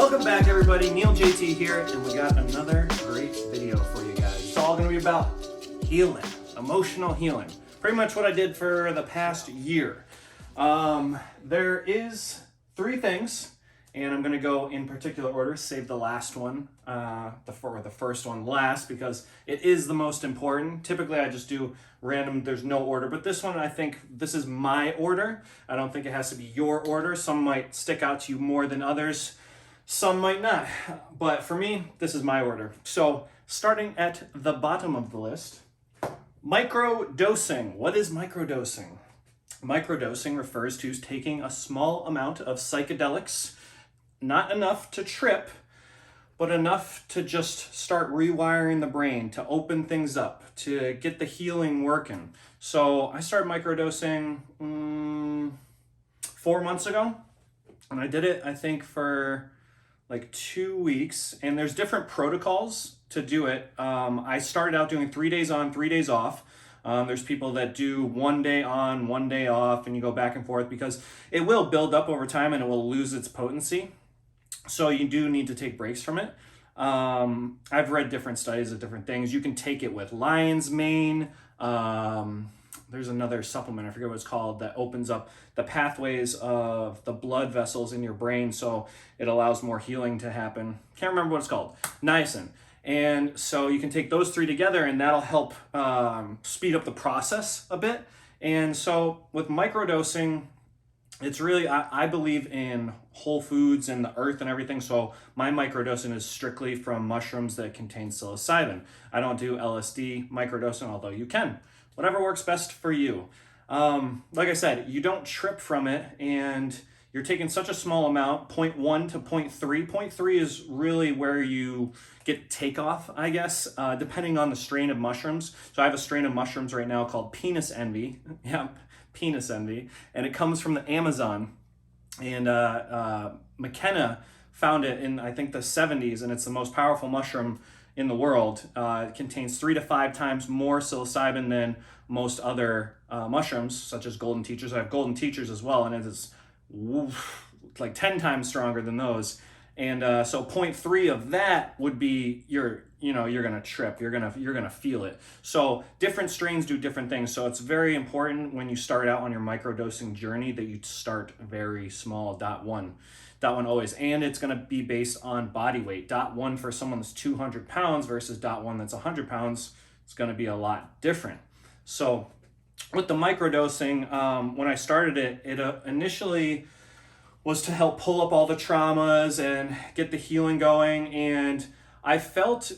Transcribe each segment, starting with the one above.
Welcome back, everybody. Neil JT here, and we got another great video for you guys. It's all going to be about healing, emotional healing. Pretty much what I did for the past year. There is 3 things, and I'm going to go in particular order. Save the last one, the first one last, because it is the most important. Typically, I just do random. There's no order, but this one, I think this is my order. I don't think it has to be your order. Some might stick out to you more than others. Some might not, but for me, this is my order. So starting at the bottom of the list, microdosing. What is microdosing? Microdosing refers to taking a small amount of psychedelics, not enough to trip, but enough to just start rewiring the brain, to open things up, to get the healing working. So I started microdosing 4 months ago, and I did it, I think, for like 2 weeks, and there's different protocols to do it. I started out doing 3 days on, 3 days off. There's people that do 1 day on, 1 day off, and you go back and forth because it will build up over time and it will lose its potency. So you do need to take breaks from it. I've read different studies of different things. You can take it with lion's mane. There's another supplement, I forget what it's called, that opens up the pathways of the blood vessels in your brain, so it allows more healing to happen. Can't remember what it's called. Niacin. And so you can take those 3 together, and that'll help speed up the process a bit. And so with microdosing, it's really, I believe in whole foods and the earth and everything, so my microdosing is strictly from mushrooms that contain psilocybin. I don't do LSD microdosing, although you can. Whatever works best for you. Like I said, you don't trip from it, and you're taking such a small amount, 0.1 to 0.3. 0.3 is really where you get takeoff, I guess, depending on the strain of mushrooms. So I have a strain of mushrooms right now called Penis Envy. Yeah, Penis Envy. And it comes from the Amazon. And McKenna found it in, I think, the 70s, and it's the most powerful mushroom in the world. It contains 3 to 5 times more psilocybin than most other mushrooms, such as golden teachers. I have golden teachers as well, and it is like 10 times stronger than those. And so 0.3 of that would be you're gonna trip, you're gonna feel it. So different strains do different things. So it's very important when you start out on your microdosing journey that you start very small. Dot one always, and it's going to be based on body weight. Dot one for someone that's 200 pounds versus dot one that's 100 pounds, it's going to be a lot different. So with the microdosing, when I started it, initially was to help pull up all the traumas and get the healing going. And I felt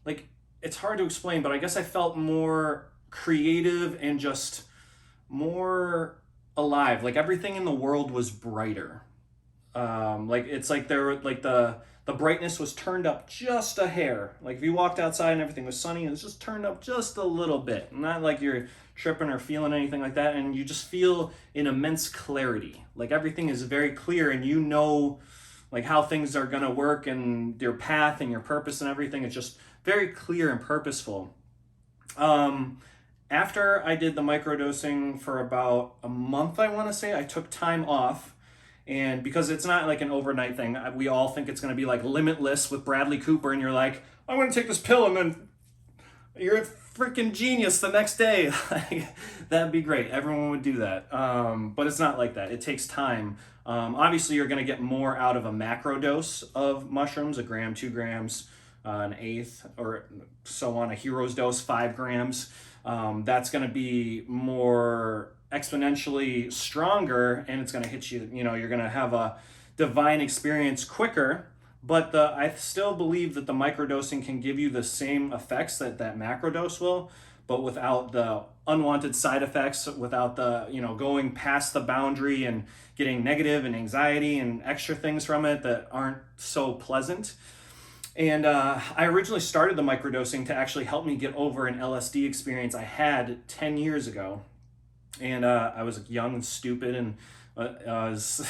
like, it's hard to explain, but I guess I felt more creative and just more alive. Like everything in the world was brighter. Like it's like there were like the brightness was turned up just a hair. Like if you walked outside and everything was sunny, it was just turned up just a little bit. Not like you're tripping or feeling anything like that, and you just feel an immense clarity. Like everything is very clear, and you know like how things are gonna work and your path and your purpose and everything. It's just very clear and purposeful. After I did the microdosing for about a month, I want to say, I took time off. And because it's not like an overnight thing, we all think it's going to be like Limitless with Bradley Cooper, and you're like, I'm going to take this pill and then you're a freaking genius the next day. Like, that'd be great. Everyone would do that. But it's not like that. It takes time. Obviously, you're going to get more out of a macro dose of mushrooms, 1 gram, 2 grams, an eighth, or so on. A hero's dose, 5 grams. That's going to be more exponentially stronger, and it's going to hit you, you're going to have a divine experience quicker. But I still believe that the microdosing can give you the same effects that macrodose will, but without the unwanted side effects, without the, going past the boundary and getting negative and anxiety and extra things from it that aren't so pleasant. And I originally started the microdosing to actually help me get over an LSD experience I had 10 years ago. And I was young and stupid, and I was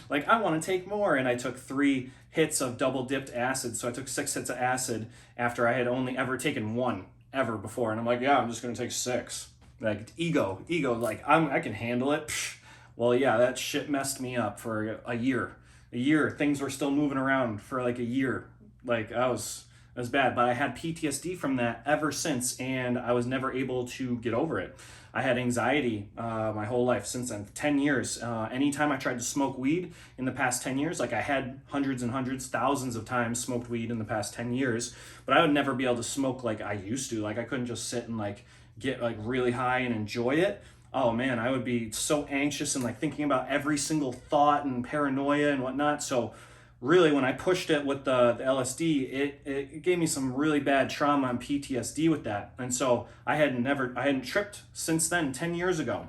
like, I want to take more. And I took 3 hits of double dipped acid. So I took 6 hits of acid after I had only ever taken 1 ever before. And I'm like, yeah, I'm just going to take 6. Like ego, like I can handle it. Psh. Well, yeah, that shit messed me up for a year. a year, things were still moving around for like a year. Like it was bad, but I had PTSD from that ever since, and I was never able to get over it. I had anxiety my whole life since then, 10 years. Anytime I tried to smoke weed in the past 10 years, like I had hundreds and hundreds, thousands of times smoked weed in the past 10 years, but I would never be able to smoke like I used to. Like I couldn't just sit and like get like really high and enjoy it. Oh man, I would be so anxious and like thinking about every single thought and paranoia and whatnot. So really when I pushed it with the LSD, it gave me some really bad trauma and PTSD with that. And so I hadn't tripped since then, 10 years ago.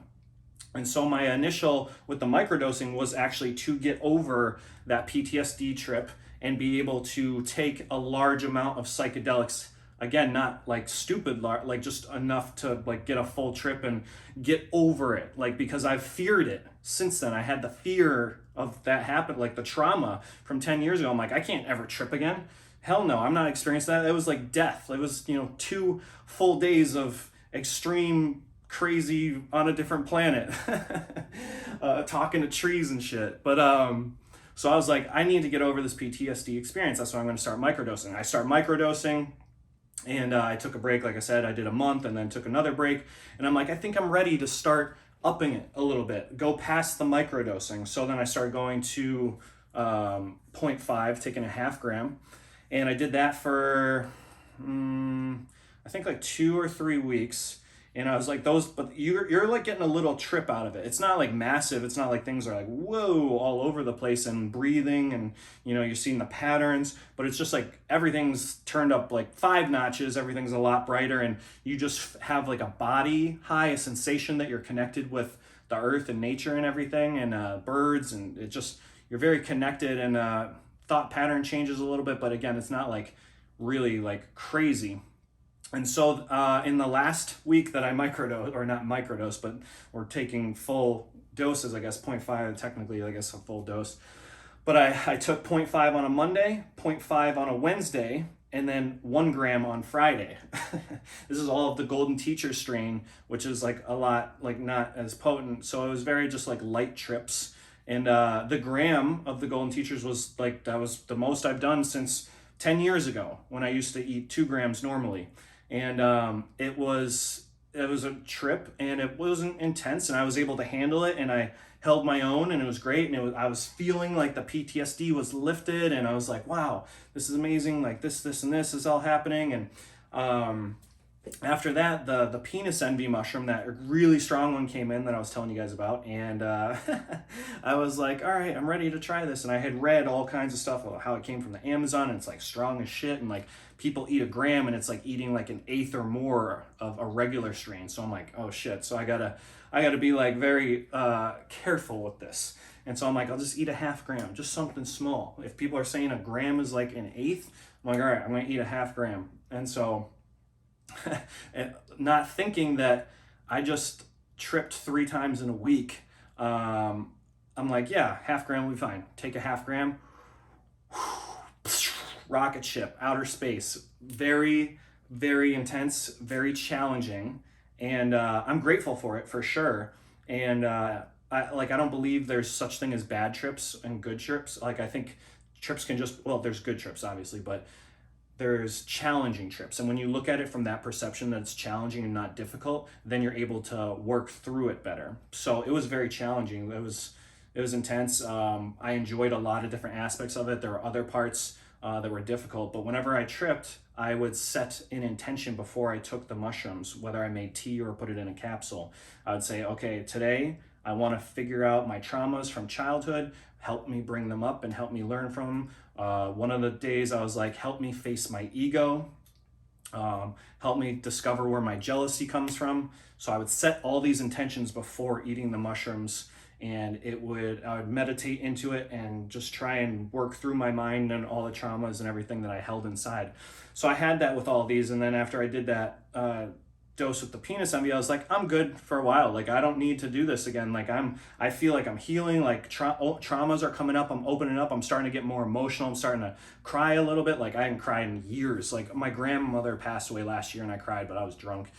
And so my initial with the microdosing was actually to get over that PTSD trip and be able to take a large amount of psychedelics. Again, not like stupid, like just enough to like get a full trip and get over it. Like, because I've feared it since then. I had the fear of that happen, like the trauma from 10 years ago. I'm like, I can't ever trip again. Hell no, I'm not experiencing that. It was like death. It was, 2 full days of extreme crazy on a different planet, talking to trees and shit. But so I was like, I need to get over this PTSD experience. That's why I'm going to start microdosing. I start microdosing. And I took a break, like I said, I did a month and then took another break. And I'm like, I think I'm ready to start upping it a little bit, go past the microdosing. So then I started going to 0.5, taking a half gram. And I did that for, I think like 2 or 3 weeks. And I was like, but you're like getting a little trip out of it. It's not like massive. It's not like things are like, whoa, all over the place and breathing and, you're seeing the patterns, but it's just like everything's turned up like 5 notches. Everything's a lot brighter. And you just have like a body high, a sensation that you're connected with the earth and nature and everything and birds. And you're very connected and thought pattern changes a little bit. But again, it's not like really like crazy. And so in the last week that I microdose, or not microdose, but we're taking full doses, I guess 0.5, technically, I guess a full dose. But I took 0.5 on a Monday, 0.5 on a Wednesday, and then 1 gram on Friday. This is all of the Golden Teacher strain, which is like a lot, like not as potent. So it was very just like light trips. And the gram of the Golden Teachers was like, that was the most I've done since 10 years ago when I used to eat 2 grams normally. And it was a trip, and it wasn't intense, and I was able to handle it, and I held my own, and it was great. And I was feeling like the PTSD was lifted, and I was like, wow, this is amazing. Like this and this is all happening. And after that, the penis envy mushroom, that really strong one, came in that I was telling you guys about. And I was like, all right, I'm ready to try this. And I had read all kinds of stuff about how it came from the Amazon, and it's like strong as shit. And like people eat a gram and it's like eating like 1/8 or more of a regular strain. So I'm like, oh shit. So I gotta be like very careful with this. And so I'm like, I'll just eat a half gram, just something small. If people are saying a gram is like 1/8, I'm like, all right, I'm gonna eat a half gram. And so not thinking that I just tripped 3 times in a week. I'm like, yeah, half gram will be fine. Take a half gram, rocket ship, outer space. Very, very intense, very challenging. And I'm grateful for it, for sure. And I don't believe there's such thing as bad trips and good trips. Like I think trips can there's good trips obviously, but there's challenging trips. And when you look at it from that perception that it's challenging and not difficult, then you're able to work through it better. So it was very challenging. It was intense. I enjoyed a lot of different aspects of it. There were other parts that were difficult, but whenever I tripped, I would set an intention before I took the mushrooms, whether I made tea or put it in a capsule. I would say, okay, today I want to figure out my traumas from childhood, help me bring them up and help me learn from them. One of the days I was like, help me face my ego, help me discover where my jealousy comes from. So I would set all these intentions before eating the mushrooms, and I would meditate into it and just try and work through my mind and all the traumas and everything that I held inside. So I had that with all these, and then after I did that dose with the penis envy, I was like, I'm good for a while. Like I don't need to do this again. Like I feel like I'm healing. Like traumas are coming up. I'm opening up. I'm starting to get more emotional. I'm starting to cry a little bit. Like I hadn't cried in years. Like my grandmother passed away last year and I cried, but I was drunk.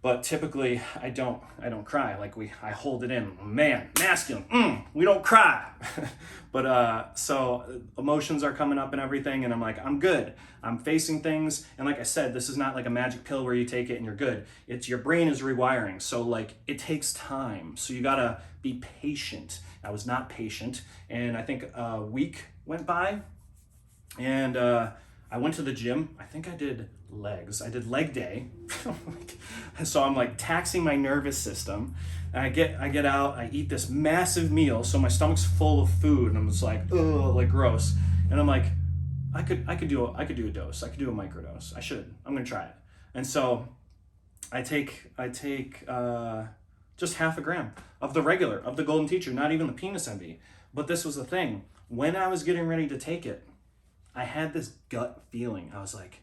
But typically I don't cry. Like I hold it in. Man, masculine. We don't cry. But so emotions are coming up and everything, and I'm like, I'm good. I'm facing things, and like I said, this is not like a magic pill where you take it and you're good. It's your brain is rewiring. So like it takes time. So you gotta be patient. I was not patient, and I think a week went by, and I went to the gym. I think I did legs. I did leg day. So I'm like taxing my nervous system. And I get out, I eat this massive meal, so my stomach's full of food, and I'm just like, ugh, like gross. And I'm like, I could do a dose. I could do a microdose. I should. I'm gonna try it. And so I take just half a gram of the golden teacher, not even the penis envy. But this was the thing. When I was getting ready to take it, I had this gut feeling. I was like,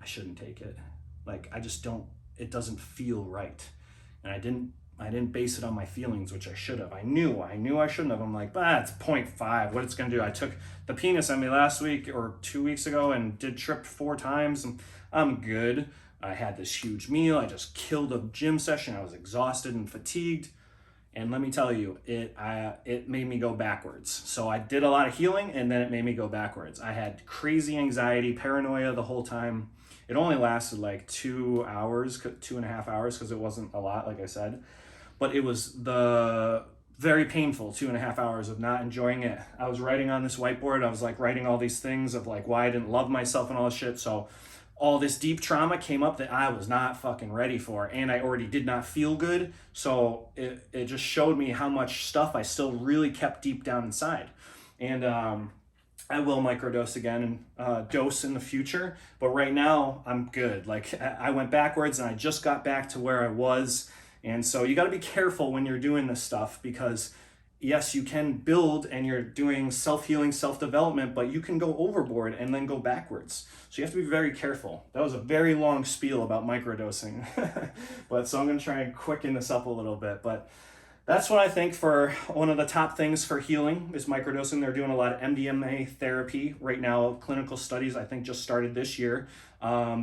I shouldn't take it. Like it doesn't feel right. And I didn't base it on my feelings, which I should have. I knew I shouldn't have. I'm like, it's 0.5. What it's gonna do? I took the penis on me last week or 2 weeks ago and did trip 4 times, and I'm good. I had this huge meal. I just killed a gym session. I was exhausted and fatigued. And let me tell you, it made me go backwards. So I did a lot of healing, and then it made me go backwards. I had crazy anxiety, paranoia the whole time. It only lasted like 2 hours, 2.5 hours, because it wasn't a lot, like I said. But it was the very painful 2.5 hours of not enjoying it. I was writing on this whiteboard. I was like writing all these things of like why I didn't love myself and all this shit. So all this deep trauma came up that I was not fucking ready for, and I already did not feel good. So it just showed me how much stuff I still really kept deep down inside. And I will microdose again and dose in the future, but right now I'm good. Like I went backwards and I just got back to where I was. And so you got to be careful when you're doing this stuff, because yes, you can build and you're doing self-healing, self-development, but you can go overboard and then go backwards. So you have to be very careful. That was a very long spiel about microdosing. But so I'm going to try and quicken this up a little bit. But that's what I think for one of the top things for healing is microdosing. They're doing a lot of MDMA therapy right now. Clinical studies, I think, just started this year.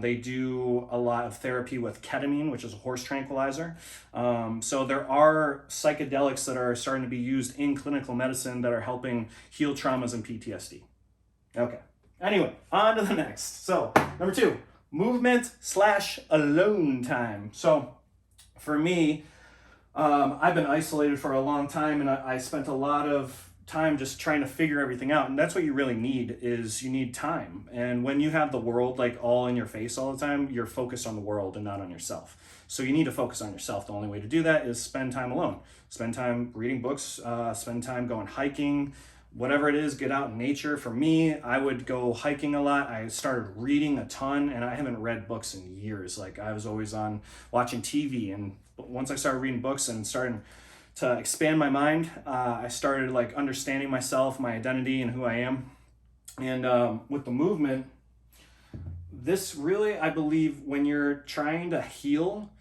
They do a lot of therapy with ketamine, which is a horse tranquilizer. So there are psychedelics that are starting to be used in clinical medicine that are helping heal traumas and PTSD. Okay. Anyway, on to the next. So number 2, movement/alone time. So for me, I've been isolated for a long time, and I spent a lot of time just trying to figure everything out. And that's what you really need, is you need time. And when you have the world like all in your face all the time, you're focused on the world and not on yourself. So you need to focus on yourself. The only way to do that is spend time alone. Spend time reading books, spend time going hiking, whatever it is, get out in nature. For me, I would go hiking a lot. I started reading a ton, and I haven't read books in years. Like I was always on watching TV, and once I started reading books and starting to expand my mind, I started like understanding myself, my identity, and who I am. And with the movement, this really, I believe, when you're trying to heal,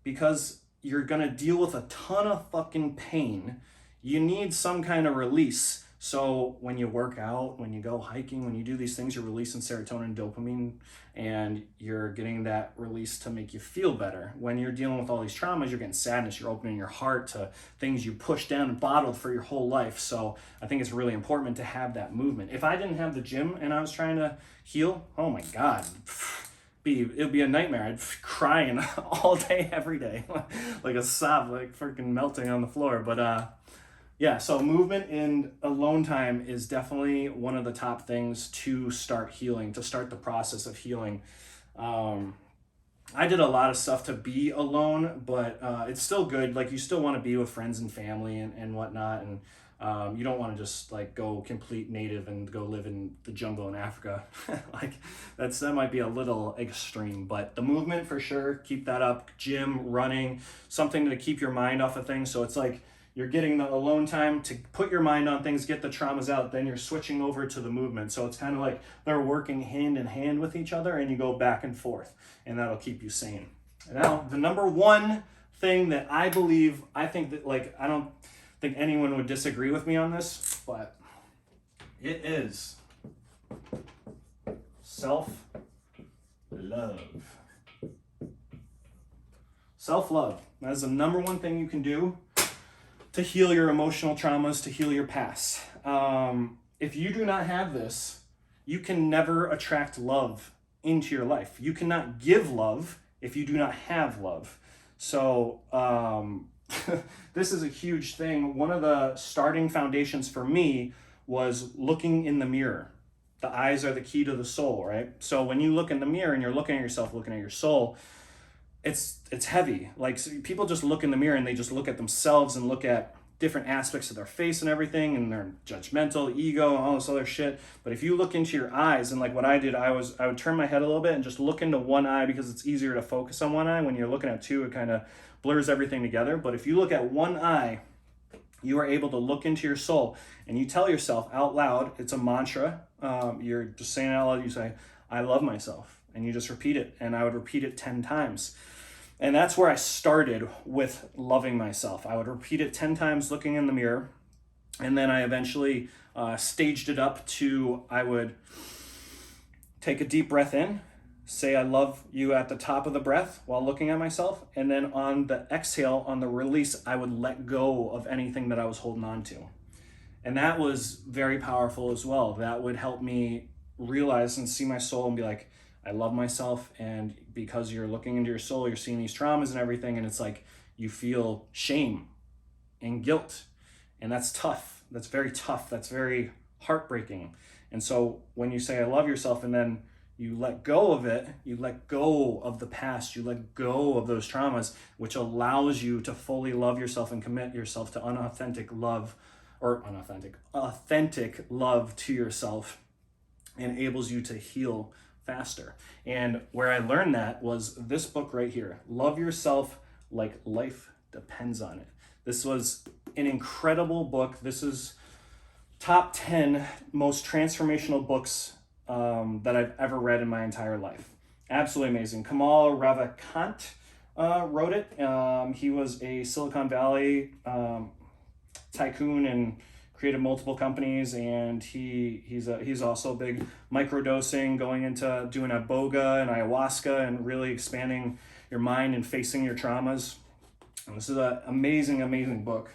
because you're gonna deal with a ton of fucking pain, you need some kind of release. So when you work out, when you go hiking, when you do these things, you're releasing serotonin and dopamine, and you're getting that release to make you feel better. When you're dealing with all these traumas, you're getting sadness, you're opening your heart to things you pushed down and bottled for your whole life. So I think it's really important to have that movement. If I didn't have the gym and I was trying to heal, oh my God, it'd be a nightmare. I'd crying all day, every day, like a sob, like freaking melting on the floor. But yeah, so movement and alone time is definitely one of the top things to start healing, to start the process of healing. I did a lot of stuff to be alone, but it's still good. Like you still want to be with friends and family and whatnot. And you don't want to just like go complete native and go live in the jungle in Africa. Like that might be a little extreme, but the movement for sure, keep that up. Gym, running, something to keep your mind off of things. So it's like, you're getting the alone time to put your mind on things, get the traumas out, then you're switching over to the movement. So it's kind of like they're working hand in hand with each other, and you go back and forth, and that'll keep you sane. Now, the number 1 thing that I think that, like, I don't think anyone would disagree with me on this, but it is self-love. Self-love. That is the number one thing you can do to heal your emotional traumas, to heal your past. If you do not have this, you can never attract love into your life. You cannot give love if you do not have love. So this is a huge thing. One of the starting foundations for me was looking in the mirror. The eyes are the key to the soul, right? So when you look in the mirror and you're looking at yourself, looking at your soul, it's heavy. Like, so people just look in the mirror and they just look at themselves and look at different aspects of their face and everything, and they're judgmental, ego, all this other shit. But if you look into your eyes, and like what I did, I would turn my head a little bit and just look into one eye, because it's easier to focus on one eye. When you're looking at two, it kind of blurs everything together. But if you look at one eye, you are able to look into your soul, and you tell yourself out loud, it's a mantra. You're just saying it out loud. You say, I love myself. And you just repeat it. And I would repeat it 10 times. And that's where I started with loving myself. I would repeat it 10 times looking in the mirror. And then I eventually staged it up to, I would take a deep breath in, say I love you at the top of the breath while looking at myself. And then on the exhale, on the release, I would let go of anything that I was holding on to. And that was very powerful as well. That would help me realize and see my soul and be like, I love myself. And because you're looking into your soul, you're seeing these traumas and everything. And it's like, you feel shame and guilt. And that's tough. That's very tough. That's very heartbreaking. And so when you say, I love yourself, and then you let go of it, you let go of the past, you let go of those traumas, which allows you to fully love yourself and commit yourself to authentic love to yourself, enables you to heal faster. And where I learned that was this book right here, Love Yourself Like Life Depends on It. This was an incredible book. This is top 10 most transformational books that I've ever read in my entire life. Absolutely amazing. Kamal Ravikant wrote it. He was a Silicon Valley tycoon and created multiple companies, and he's also a big microdosing, going into doing iboga and ayahuasca and really expanding your mind and facing your traumas. And this is an amazing book.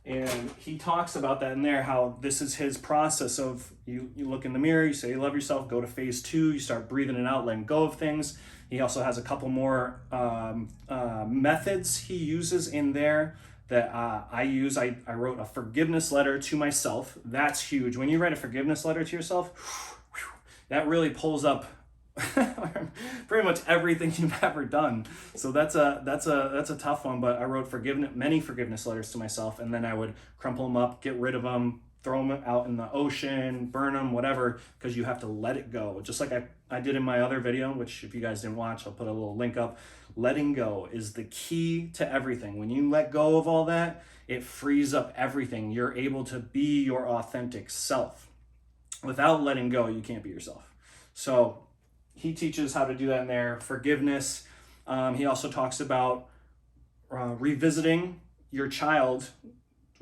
And he talks about that in there, how this is his process of you look in the mirror, you say you love yourself, go to phase 2, you start breathing it out, letting go of things. He also has a couple more methods he uses in there that I use. I wrote a forgiveness letter to myself. That's huge. When you write a forgiveness letter to yourself, that really pulls up pretty much everything you've ever done. So that's a tough one. But I wrote many forgiveness letters to myself, and then I would crumple them up, get rid of them, throw them out in the ocean, burn them, whatever, because you have to let it go. Just like I did in my other video, which if you guys didn't watch, I'll put a little link up. Letting go is the key to everything. When you let go of all that, it frees up everything. You're able to be your authentic self. Without letting go, you can't be yourself. So he teaches how to do that in there. Forgiveness. He also talks about revisiting your child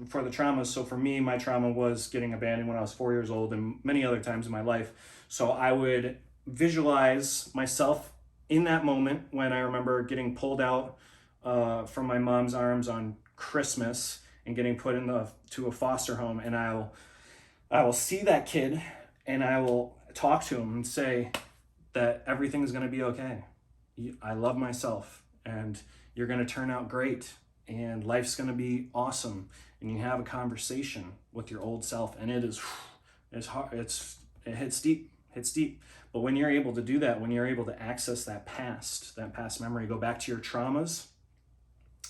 for the traumas. So for me, my trauma was getting abandoned when I was 4 years old, and many other times in my life. So I would visualize myself in that moment when I remember getting pulled out from my mom's arms on Christmas and getting put to a foster home. And I will see that kid, and I will talk to him and say that everything's going to be okay. I love myself, and you're going to turn out great, and life's going to be awesome. And you have a conversation with your old self, and it's hard. It hits deep. But when you're able to do that, when you're able to access that past memory, go back to your traumas,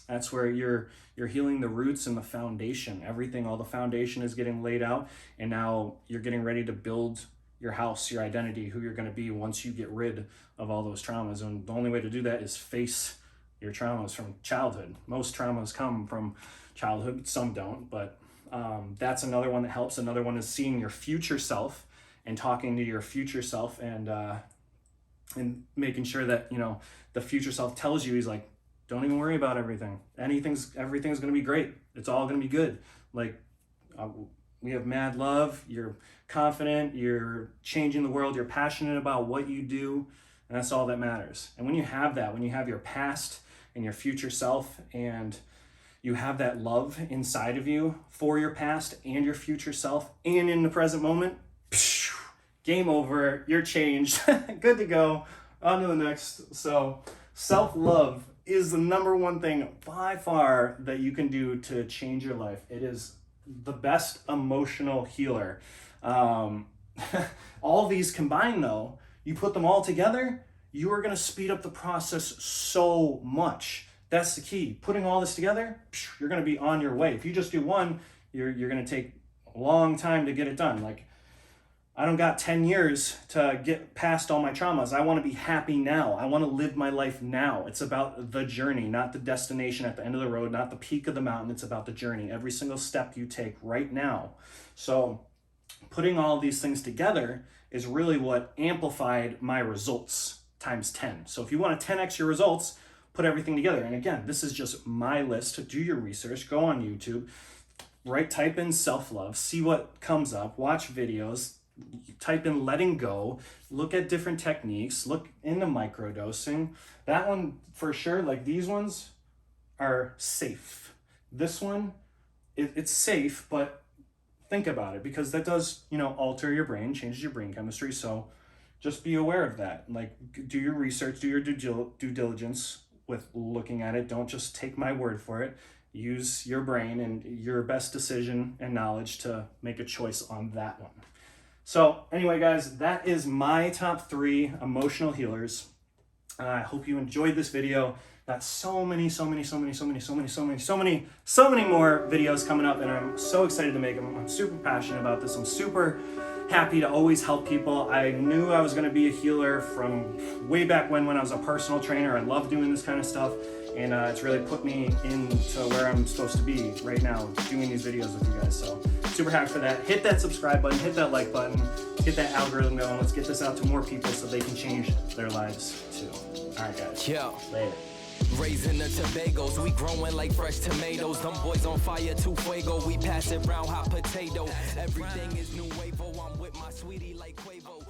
that's where you're healing the roots and the foundation. Everything, all the foundation is getting laid out, and now you're getting ready to build your house, your identity, who you're going to be once you get rid of all those traumas. And the only way to do that is face your traumas from childhood. Most traumas come from childhood, some don't, but that's another one that helps. Another one is seeing your future self and talking to your future self, and making sure that, the future self tells you, he's like, don't even worry about everything. Everything's going to be great. It's all going to be good. Like, we have mad love. You're confident. You're changing the world. You're passionate about what you do. And that's all that matters. And when you have that, when you have your past and your future self, and you have that love inside of you for your past and your future self and in the present moment, game over, you're changed, good to go, on to the next. So self-love is the number one thing by far that you can do to change your life. It is the best emotional healer. All these combined though, you put them all together, you are going to speed up the process so much. That's the key. Putting all this together, you're going to be on your way. If you just do one, you're going to take a long time to get it done. Like, I don't got 10 years to get past all my traumas. I want to be happy now. I want to live my life now. It's about the journey, not the destination at the end of the road, not the peak of the mountain. It's about the journey. Every single step you take right now. So putting all these things together is really what amplified my results times 10. So if you want to 10x your results, put everything together. And again, this is just my list. Do your research, go on YouTube, type in self-love, see what comes up, watch videos, type in letting go, look at different techniques, look into microdosing. That one for sure, like these ones are safe. This one, it's safe, but think about it, because that does, alter your brain, changes your brain chemistry. So just be aware of that. Like, do your research, do your due diligence with looking at it. Don't just take my word for it. Use your brain and your best decision and knowledge to make a choice on that one. So anyway, guys, that is my top 3 emotional healers. I hope you enjoyed this video. Got so many more videos coming up, and I'm so excited to make them. I'm super passionate about this. I'm super happy to always help people. I knew I was going to be a healer from way back when I was a personal trainer. I love doing this kind of stuff, and it's really put me into where I'm supposed to be right now, doing these videos with you guys. So super happy for that. Hit that subscribe button, hit that like button, get that algorithm going. Let's get this out to more people so they can change their lives too. All right, guys. Yeah. Later. Raising the Tobagos, we growing like fresh tomatoes. Them boys on fire, too fuego. We pass it round hot potato. Everything is new wave. I'm with my sweetie like Quavo.